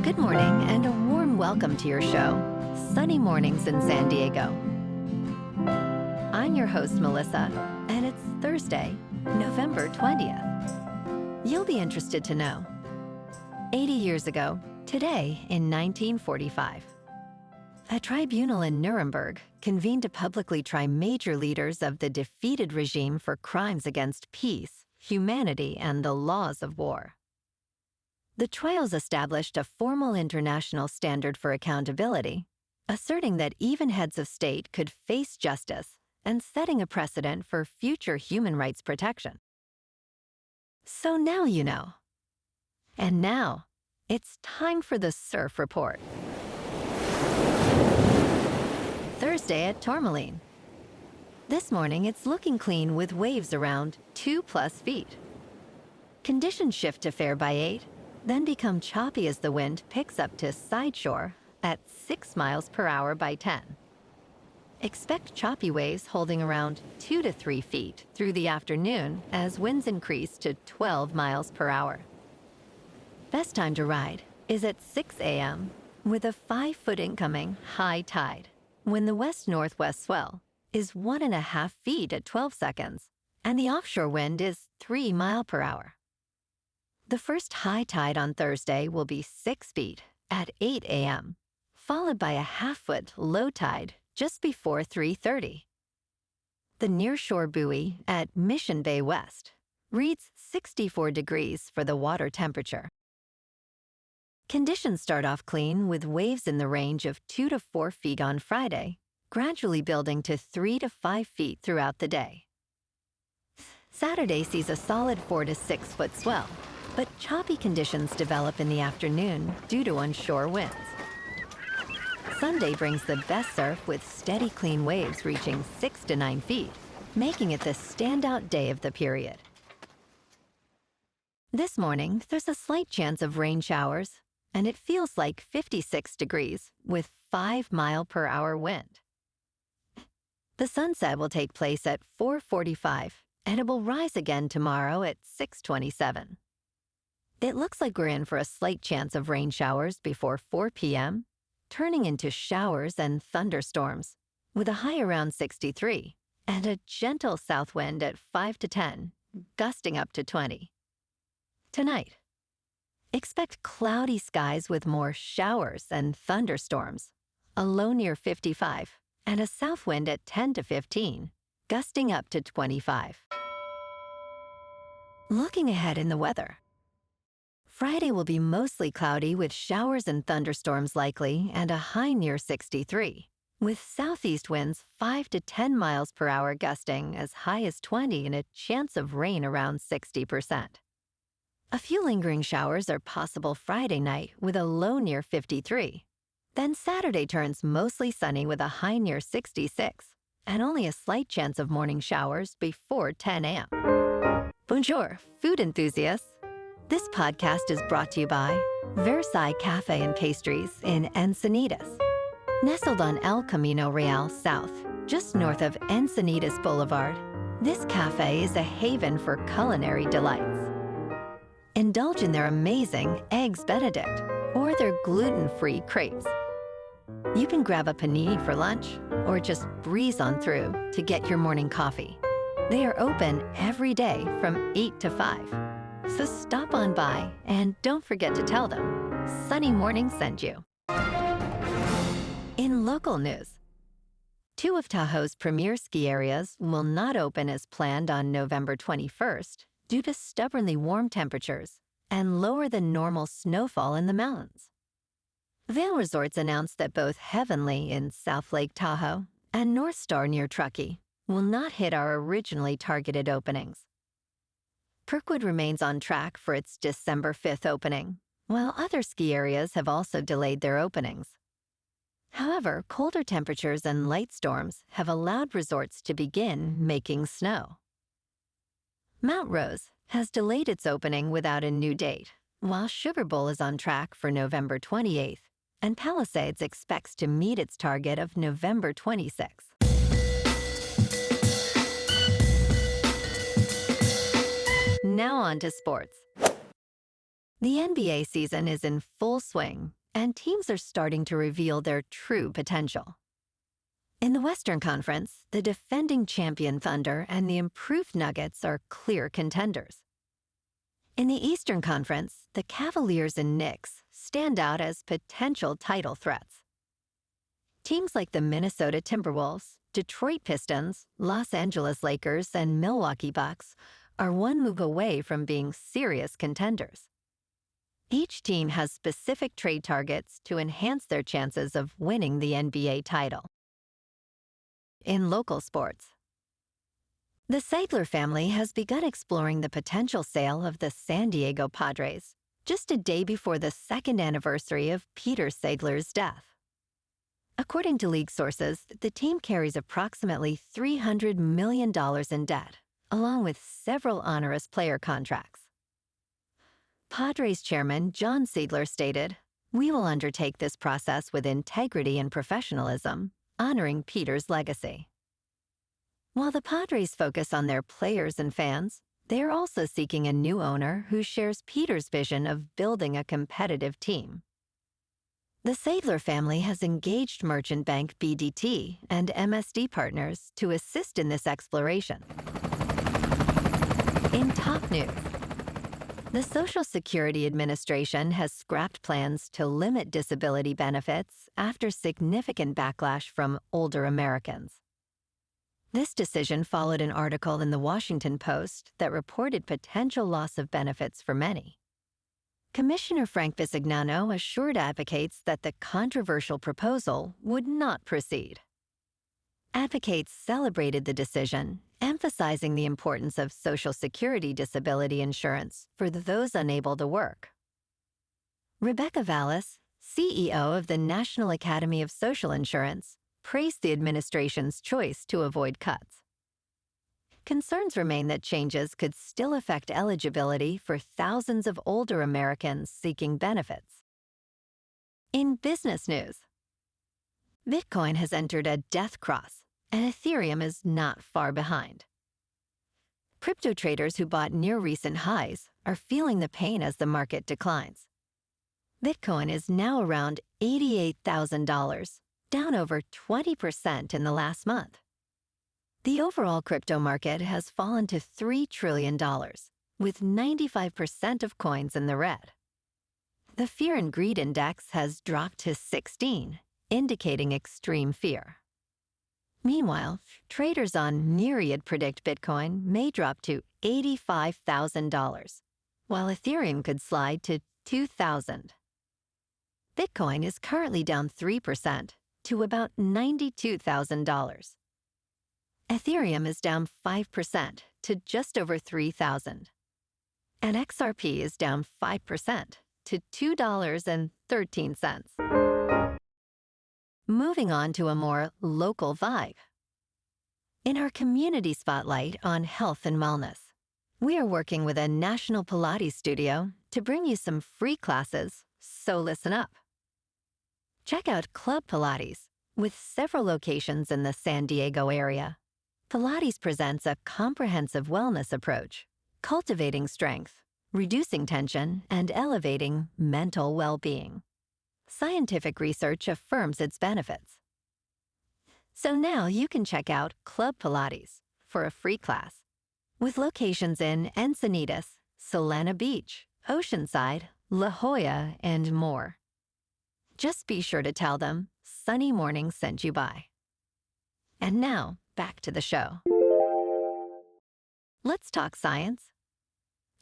Good morning and a warm welcome to your show, Sunny Mornings in San Diego. I'm your host, Melissa, and it's Thursday, November 20th. You'll be interested to know. 80 years ago, today in 1945, a tribunal in Nuremberg convened to publicly try major leaders of the defeated regime for crimes against peace, humanity, and the laws of war. The trials established a formal international standard for accountability, asserting that even heads of state could face justice and setting a precedent for future human rights protection. So now you know. And now, it's time for the Surf Report. Thursday at Tourmaline. This morning, it's looking clean with waves around 2+ feet. Conditions shift to fair by 8, then become choppy as the wind picks up to side shore at 6 miles per hour by 10. Expect choppy waves holding around 2 to 3 feet through the afternoon as winds increase to 12 miles per hour. Best time to ride is at 6 a.m. with a 5-foot incoming high tide, when the west-northwest swell is 1.5 feet at 12 seconds and the offshore wind is 3 miles per hour. The first high tide on Thursday will be 6 feet at 8 a.m., followed by a 1/2-foot low tide just before 3:30. The nearshore buoy at Mission Bay West reads 64 degrees for the water temperature. Conditions start off clean with waves in the range of 2 to 4 feet on Friday, gradually building to 3 to 5 feet throughout the day. Saturday sees a solid 4 to 6 foot swell, but choppy conditions develop in the afternoon due to onshore winds. Sunday brings the best surf with steady, clean waves reaching 6 to 9 feet, making it the standout day of the period. This morning, there's a slight chance of rain showers, and it feels like 56 degrees with 5 mile per hour wind. The sunset will take place at 4:45, and it will rise again tomorrow at 6:27. It looks like we're in for a slight chance of rain showers before 4 p.m., turning into showers and thunderstorms, with a high around 63 and a gentle south wind at 5 to 10, gusting up to 20. Tonight, expect cloudy skies with more showers and thunderstorms, a low near 55, and a south wind at 10 to 15, gusting up to 25. Looking ahead in the weather. Friday will be mostly cloudy with showers and thunderstorms likely and a high near 63, with southeast winds 5 to 10 miles per hour gusting as high as 20 and a chance of rain around 60%. A few lingering showers are possible Friday night with a low near 53. Then Saturday turns mostly sunny with a high near 66 and only a slight chance of morning showers before 10 a.m. Bonjour, food enthusiasts. This podcast is brought to you by Versailles Cafe and Pastries in Encinitas. Nestled on El Camino Real South, just north of Encinitas Boulevard, this cafe is a haven for culinary delights. Indulge in their amazing Eggs Benedict or their gluten-free crepes. You can grab a panini for lunch or just breeze on through to get your morning coffee. They are open every day from 8 to 5. So stop on by and don't forget to tell them Sunny Morning sent you. In local news, 2 of Tahoe's premier ski areas will not open as planned on November 21st due to stubbornly warm temperatures and lower than normal snowfall in the mountains. Vail Resorts announced that both Heavenly in South Lake Tahoe and Northstar near Truckee will not hit our originally targeted openings. Kirkwood remains on track for its December 5th opening, while other ski areas have also delayed their openings. However, colder temperatures and light storms have allowed resorts to begin making snow. Mount Rose has delayed its opening without a new date, while Sugar Bowl is on track for November 28th, and Palisades expects to meet its target of November 26th. Now on to sports. The NBA season is in full swing, and teams are starting to reveal their true potential. In the Western Conference, the defending champion Thunder and the improved Nuggets are clear contenders. In the Eastern Conference, the Cavaliers and Knicks stand out as potential title threats. Teams like the Minnesota Timberwolves, Detroit Pistons, Los Angeles Lakers, and Milwaukee Bucks are one move away from being serious contenders. Each team has specific trade targets to enhance their chances of winning the NBA title. In local sports, the Seidler family has begun exploring the potential sale of the San Diego Padres just a day before the second anniversary of Peter Seidler's death. According to league sources, the team carries approximately $300 million in debt, along with several onerous player contracts. Padres chairman John Seidler stated, "We will undertake this process with integrity and professionalism, honoring Peter's legacy." While the Padres focus on their players and fans, they are also seeking a new owner who shares Peter's vision of building a competitive team. The Seidler family has engaged merchant bank BDT and MSD partners to assist in this exploration. In top news, the Social Security Administration has scrapped plans to limit disability benefits after significant backlash from older Americans. This decision followed an article in the Washington Post that reported potential loss of benefits for many. Commissioner Frank Bisignano assured advocates that the controversial proposal would not proceed. Advocates celebrated the decision, emphasizing the importance of Social Security disability insurance for those unable to work. Rebecca Vallis, CEO of the National Academy of Social Insurance, praised the administration's choice to avoid cuts. Concerns remain that changes could still affect eligibility for thousands of older Americans seeking benefits. In business news, Bitcoin has entered a death cross, and Ethereum is not far behind. Crypto traders who bought near recent highs are feeling the pain as the market declines. Bitcoin is now around $88,000, down over 20% in the last month. The overall crypto market has fallen to $3 trillion, with 95% of coins in the red. The Fear and Greed Index has dropped to 16, indicating extreme fear. Meanwhile, traders on Myriad predict Bitcoin may drop to $85,000, while Ethereum could slide to $2,000. Bitcoin is currently down 3% to about $92,000. Ethereum is down 5% to just over $3,000. And XRP is down 5% to $2.13. Moving on to a more local vibe. In our community spotlight on health and wellness, we are working with a national Pilates studio to bring you some free classes, so listen up. Check out Club Pilates, with several locations in the San Diego area. Pilates presents a comprehensive wellness approach, cultivating strength, reducing tension, and elevating mental well-being. Scientific research affirms its benefits. So now you can check out Club Pilates for a free class, with locations in Encinitas, Solana Beach, Oceanside, La Jolla, and more. Just be sure to tell them Sunny Morning sent you by. And now, back to the show. Let's talk science.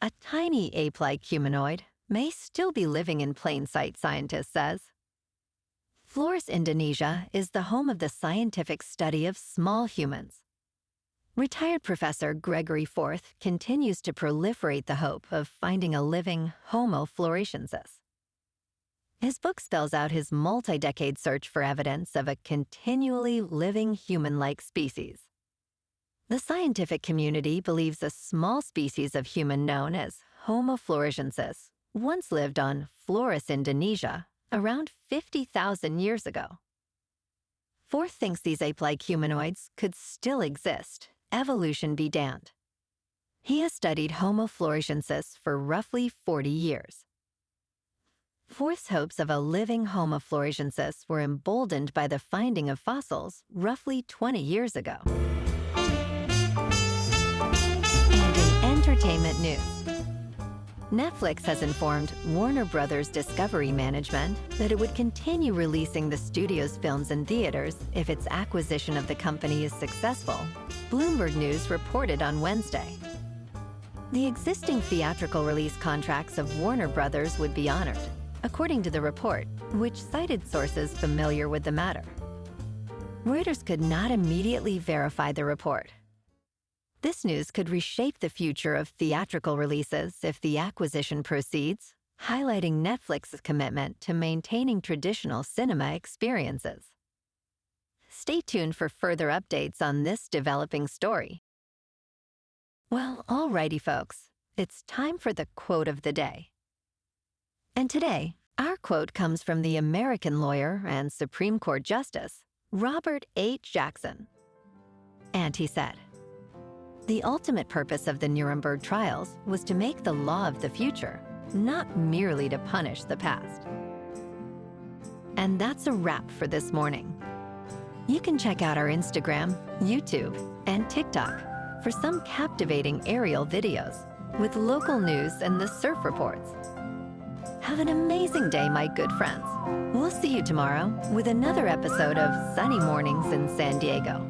A tiny ape-like humanoid may still be living in plain sight, scientists says. Flores, Indonesia is the home of the scientific study of small humans. Retired Professor Gregory Forth continues to proliferate the hope of finding a living Homo floresiensis. His book spells out his multi-decade search for evidence of a continually living human-like species. The scientific community believes a small species of human known as Homo floresiensis once lived on Flores, Indonesia, around 50,000 years ago. Forth thinks these ape-like humanoids could still exist, evolution be damned. He has studied Homo floresiensis for roughly 40 years. Forth's hopes of a living Homo floresiensis were emboldened by the finding of fossils roughly 20 years ago. And in entertainment news, Netflix has informed Warner Brothers Discovery Management that it would continue releasing the studio's films in theaters if its acquisition of the company is successful, Bloomberg News reported on Wednesday. The existing theatrical release contracts of Warner Brothers would be honored, according to the report, which cited sources familiar with the matter. Reuters could not immediately verify the report. This news could reshape the future of theatrical releases if the acquisition proceeds, highlighting Netflix's commitment to maintaining traditional cinema experiences. Stay tuned for further updates on this developing story. Well, alrighty, folks, it's time for the quote of the day. And today, our quote comes from the American lawyer and Supreme Court Justice, Robert H. Jackson. And he said, "The ultimate purpose of the Nuremberg trials was to make the law of the future, not merely to punish the past." And that's a wrap for this morning. You can check out our Instagram, YouTube, and TikTok for some captivating aerial videos with local news and the surf reports. Have an amazing day, my good friends. We'll see you tomorrow with another episode of Sunny Mornings in San Diego.